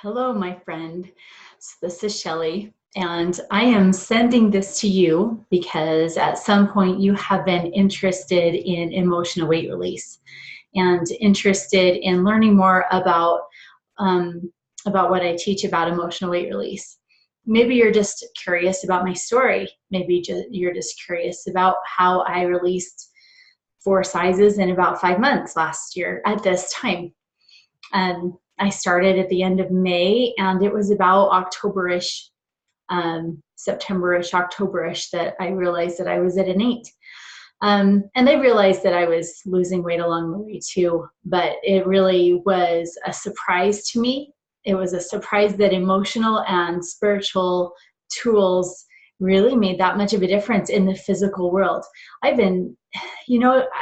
Hello, my friend. So this is Shelly, and I am sending this to you because at some point you have been interested in emotional weight release and interested in learning more um, about what I teach about emotional weight release. Maybe you're just curious about my story. Maybe you're just curious about how I released 4 sizes in about 5 months last year at this time. I started at the end of May, and it was about October-ish, September-ish, October-ish, that I realized that I was at an 8. And I realized that I was losing weight along the way too, but it really was a surprise to me. It was a surprise that emotional and spiritual tools really made that much of a difference in the physical world. I've been,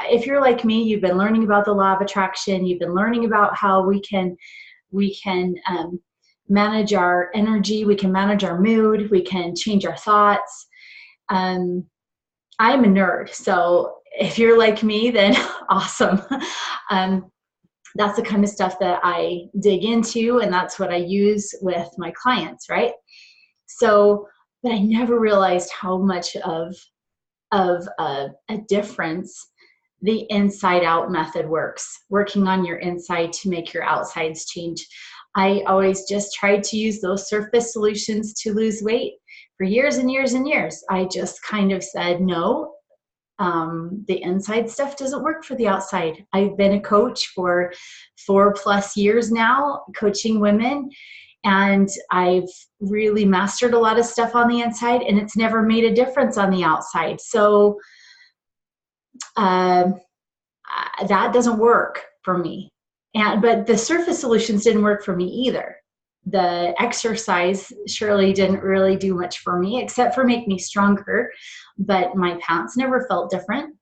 if you're like me, you've been learning about the law of attraction. You've been learning about how we can manage our energy, we can manage our mood, we can change our thoughts. I'm a nerd, so if you're like me, then awesome. Um, that's the kind of stuff that I dig into, and that's what I use with my clients, right? So, but I never realized how much of a difference the inside out method works, working on your inside to make your outsides change. I always just tried to use those surface solutions to lose weight for years and years and years. I just kind of said, no, the inside stuff doesn't work for the outside. I've been a coach for 4+ years now, coaching women, and I've really mastered a lot of stuff on the inside, and it's never made a difference on the outside. So uh, that doesn't work for me. But the surface solutions didn't work for me either. The exercise surely didn't really do much for me except for make me stronger, but my pants never felt different.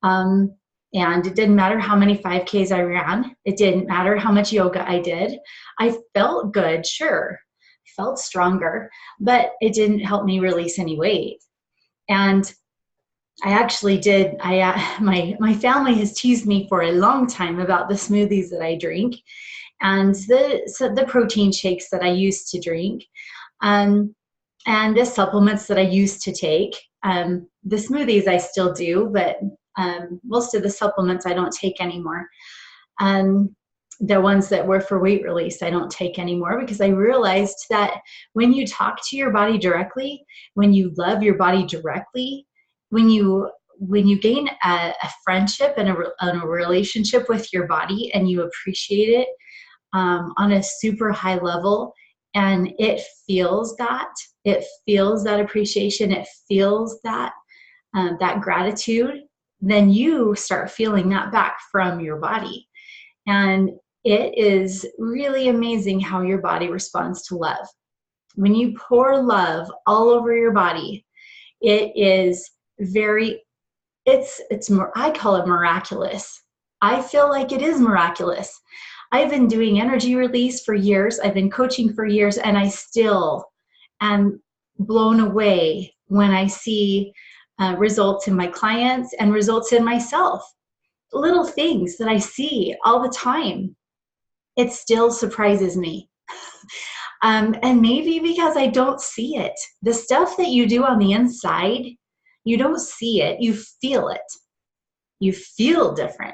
Um, and it didn't matter how many 5Ks I ran. It didn't matter how much yoga I did. I felt good, sure, felt stronger, but it didn't help me release any weight. And I actually did. My family has teased me for a long time about the smoothies that I drink, and the protein shakes that I used to drink, um, and the supplements that I used to take. The smoothies I still do, but most of the supplements I don't take anymore. The ones that were for weight release I don't take anymore, because I realized that when you talk to your body directly, when you love your body directly, when you gain a friendship and a relationship with your body, and you appreciate it on a super high level, and it feels that appreciation, it feels that gratitude, then you start feeling that back from your body. And it is really amazing how your body responds to love. When you pour love all over your body, it is I call it miraculous. I feel like it is miraculous. I've been doing energy release for years. I've been coaching for years, and I still am blown away when I see results in my clients and results in myself. Little things that I see all the time. It still surprises me. And maybe because I don't see it. The stuff that you do on the inside, you don't see it, you feel it. You feel different.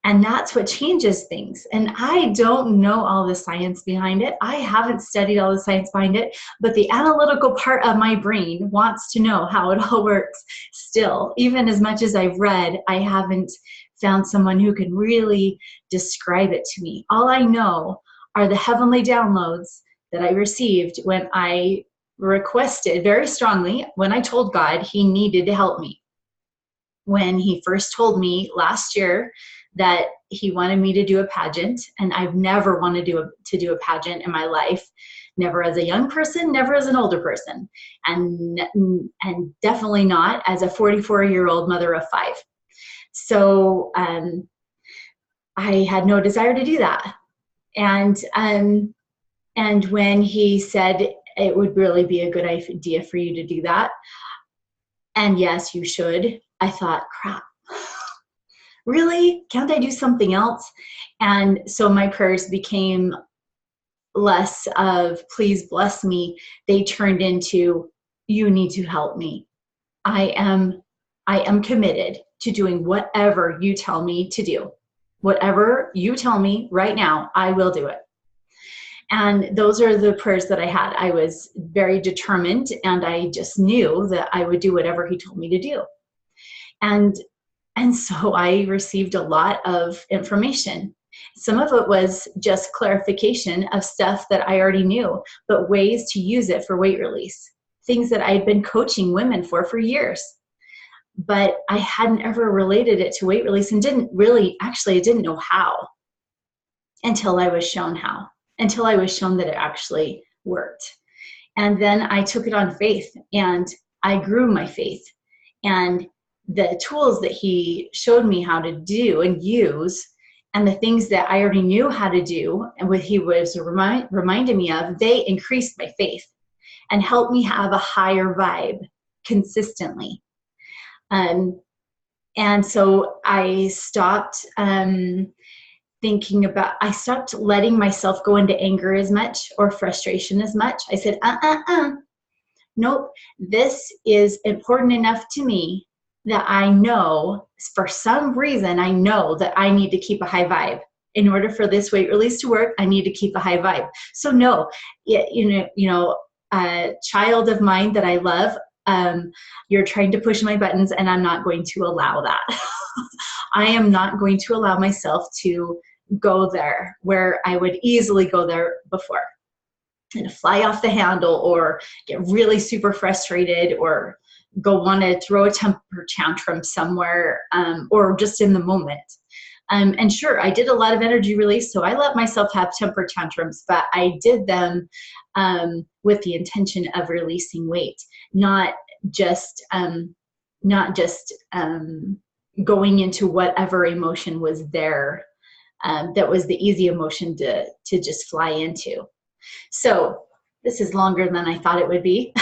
And that's what changes things. And I don't know all the science behind it. I haven't studied all the science behind it, but the analytical part of my brain wants to know how it all works still. Even as much as I've read, I haven't found someone who can really describe it to me. All I know are the heavenly downloads that I received when I requested very strongly, when I told God he needed to help me. When he first told me last year that he wanted me to do a pageant, and I've never wanted to do a pageant in my life, never as a young person, never as an older person, and definitely not as a 44-year-old mother of 5. So I had no desire to do that. And when he said it would really be a good idea for you to do that, and yes, you should, I thought, crap, really? Can't I do something else? And so my prayers became less of please bless me. They turned into, you need to help me. I am committed to doing whatever you tell me to do. Whatever you tell me right now, I will do it. And those are the prayers that I had. I was very determined, and I just knew that I would do whatever he told me to do. And so I received a lot of information. Some of it was just clarification of stuff that I already knew, but ways to use it for weight release. Things that I'd been coaching women for years. But I hadn't ever related it to weight release, and I didn't know how until I was shown how, until I was shown that it actually worked. And then I took it on faith, and I grew my faith. And the tools that he showed me how to do and use, and the things that I already knew how to do, and what he was reminding me of, they increased my faith and helped me have a higher vibe consistently. And so I stopped I stopped letting myself go into anger as much or frustration as much. I said, nope, this is important enough to me that I know, for some reason, I know that I need to keep a high vibe. In order for this weight release to work, I need to keep a high vibe. So no, a child of mine that I love, you're trying to push my buttons, and I'm not going to allow that. I am not going to allow myself to go there where I would easily go there before, and fly off the handle or get really super frustrated or go want to throw a temper tantrum somewhere, or just in the moment. And sure, I did a lot of energy release, so I let myself have temper tantrums, but I did them with the intention of releasing weight, not just going into whatever emotion was there. That was the easy emotion to just fly into. So this is longer than I thought it would be,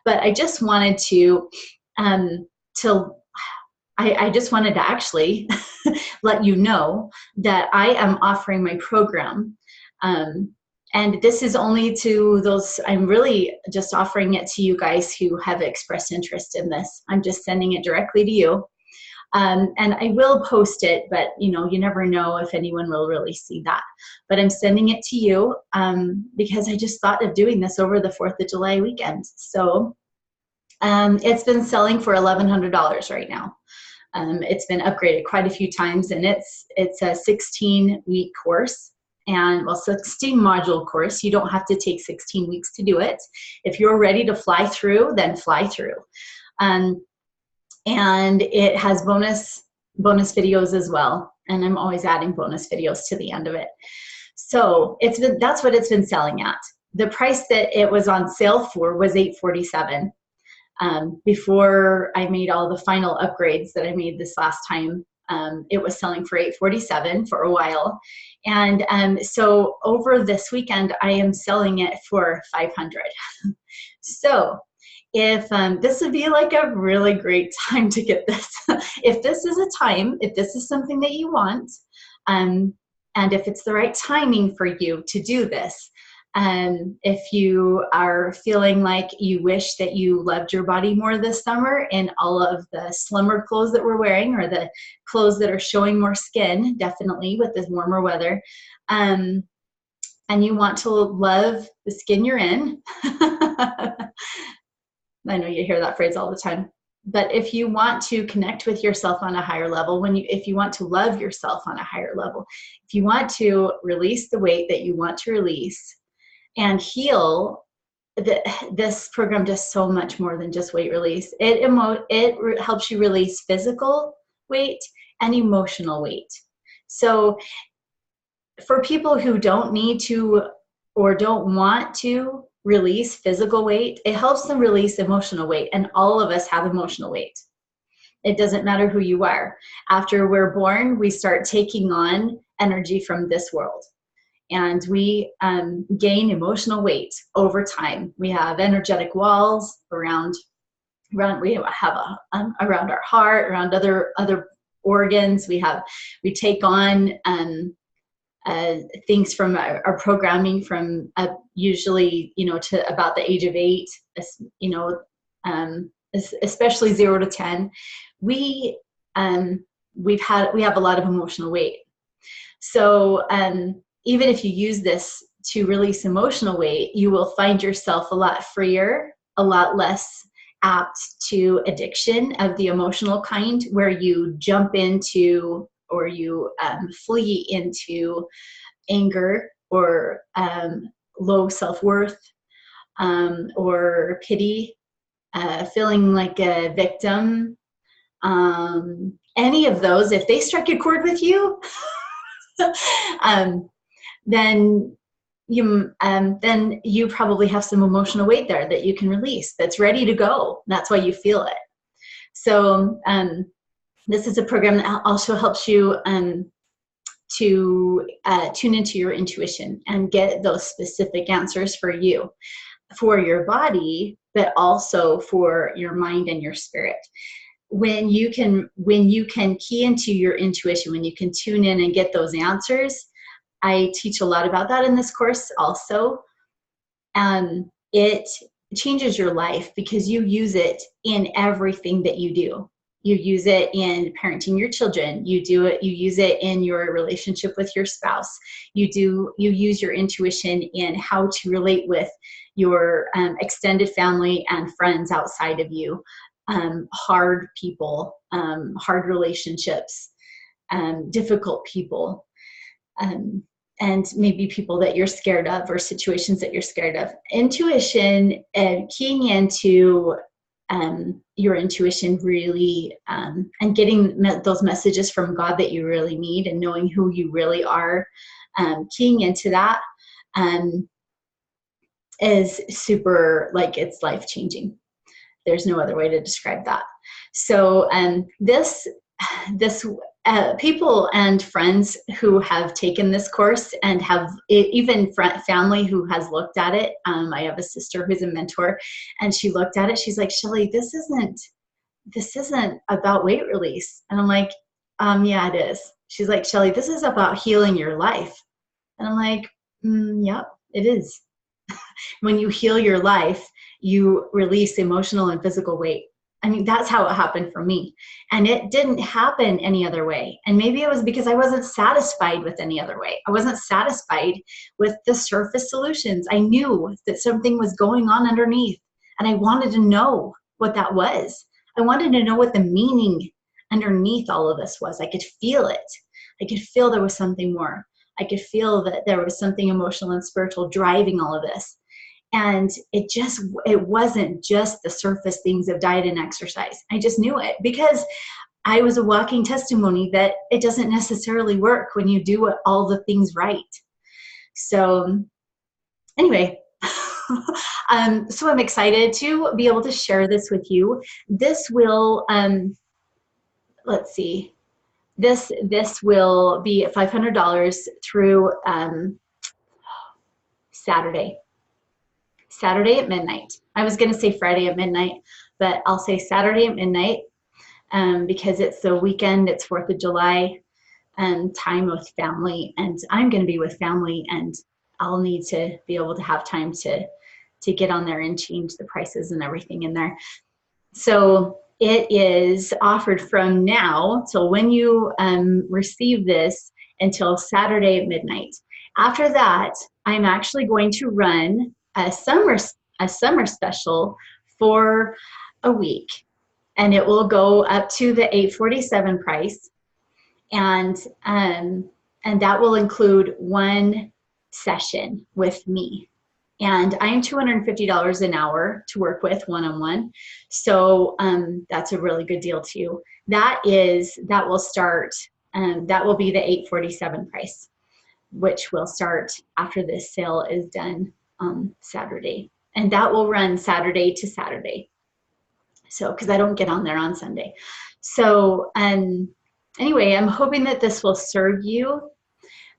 but I just wanted I just wanted to actually let you know that I am offering my program. And this is only to those, I'm really just offering it to you guys who have expressed interest in this. I'm just sending it directly to you. And I will post it, but you never know if anyone will really see that. But I'm sending it to you because I just thought of doing this over the 4th of July weekend. So it's been selling for $1,100 right now. It's been upgraded quite a few times, and it's a 16-week course. And 16 module course. You don't have to take 16 weeks to do it. If you're ready to fly through, then fly through. And it has bonus videos as well. And I'm always adding bonus videos to the end of it. So that's what it's been selling at. The price that it was on sale for was $847. Before I made all the final upgrades that I made this last time, it was selling for $847 for a while. And so over this weekend, I am selling it for $500. So if this would be like a really great time to get this. If this is something that you want, and if it's the right timing for you to do this, if you are feeling like you wish that you loved your body more this summer in all of the slimmer clothes that we're wearing, or the clothes that are showing more skin, definitely with this warmer weather, and you want to love the skin you're in, I know you hear that phrase all the time, but if you want to connect with yourself on a higher level, if you want to love yourself on a higher level, if you want to release the weight that you want to release, and heal, this program does so much more than just weight release. It helps you release physical weight and emotional weight. So for people who don't need to or don't want to release physical weight, it helps them release emotional weight. And all of us have emotional weight. It doesn't matter who you are. After we're born, we start taking on energy from this world. And we gain emotional weight over time. We have energetic walls around we have around our heart, around other organs. We take on things from our programming from usually, to about the age of 8, you know, especially 0 to 10, we have a lot of emotional weight. So even if you use this to release emotional weight, you will find yourself a lot freer, a lot less apt to addiction of the emotional kind, where you jump into or you flee into anger or low self-worth or pity, feeling like a victim. Any of those, if they struck a chord with you, then you probably have some emotional weight there that you can release, that's ready to go. That's why you feel it. So this is a program that also helps you to tune into your intuition and get those specific answers for you, for your body, but also for your mind and your spirit. When you can key into your intuition, when you can tune in and get those answers, I teach a lot about that in this course also. It changes your life because you use it in everything that you do. You use it in parenting your children. You use it in your relationship with your spouse. You use your intuition in how to relate with your extended family and friends outside of you, hard people, hard relationships, difficult people, and maybe people that you're scared of or situations that you're scared of. Intuition, keying into your intuition really, and getting those messages from God that you really need, and knowing who you really are, keying into that is super, like, it's life-changing. There's no other way to describe that. So this people and friends who have taken this course and have even family who has looked at it. I have a sister who's a mentor, and she looked at it. She's like, Shelly, this isn't about weight release. And I'm like, yeah, it is. She's like, Shelly, this is about healing your life. And I'm like, yep, it is. When you heal your life, you release emotional and physical weight. I mean, that's how it happened for me. And it didn't happen any other way. And maybe it was because I wasn't satisfied with any other way. I wasn't satisfied with the surface solutions. I knew that something was going on underneath, and I wanted to know what that was. I wanted to know what the meaning underneath all of this was. I could feel it. I could feel there was something more. I could feel that there was something emotional and spiritual driving all of this. And it wasn't just the surface things of diet and exercise. I just knew it because I was a walking testimony that it doesn't necessarily work when you do all the things right. So anyway, so I'm excited to be able to share this with you. This will, let's see, this will be $500 through Saturday at midnight. I was going to say Friday at midnight, but I'll say Saturday at midnight because it's the weekend, it's 4th of July, time with family, and I'm going to be with family, and I'll need to be able to have time to get on there and change the prices and everything in there. So it is offered from now till when you receive this until Saturday at midnight. After that, I'm actually going to run a summer special for a week, and it will go up to the $847 price, and that will include one session with me. And I am $250 an hour to work with one-on-one. So that's a really good deal too. That will start, that will be the $847 price, which will start after this sale is done on Saturday. And that will run Saturday to Saturday. So, because I don't get on there on Sunday. So anyway, I'm hoping that this will serve you.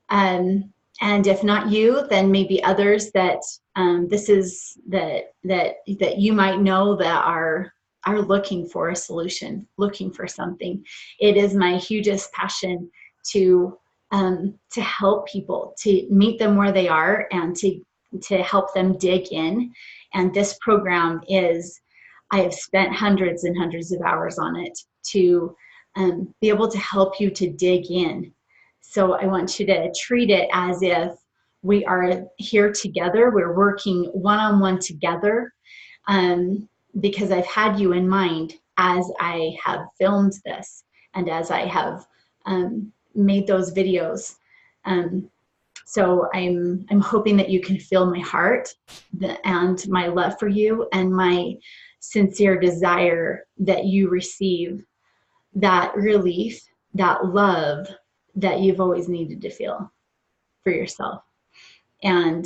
And if not you, then maybe others that that you might know that are looking for a solution, looking for something. It is my hugest passion to to help people, to meet them where they are, and to help them dig in. And this program is, I have spent hundreds and hundreds of hours on it to be able to help you to dig in. So I want you to treat it as if we are here together. We're working one-on-one together, because I've had you in mind as I have filmed this and as I have made those videos. So I'm hoping that you can feel my heart and my love for you, and my sincere desire that you receive that relief, that love that you've always needed to feel for yourself. And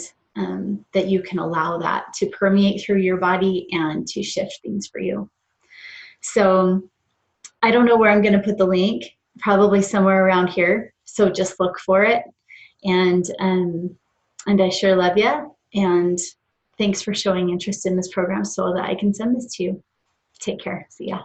that you can allow that to permeate through your body and to shift things for you. So I don't know where I'm going to put the link, probably somewhere around here. So just look for it. And I sure love you. And thanks for showing interest in this program so that I can send this to you. Take care. See ya.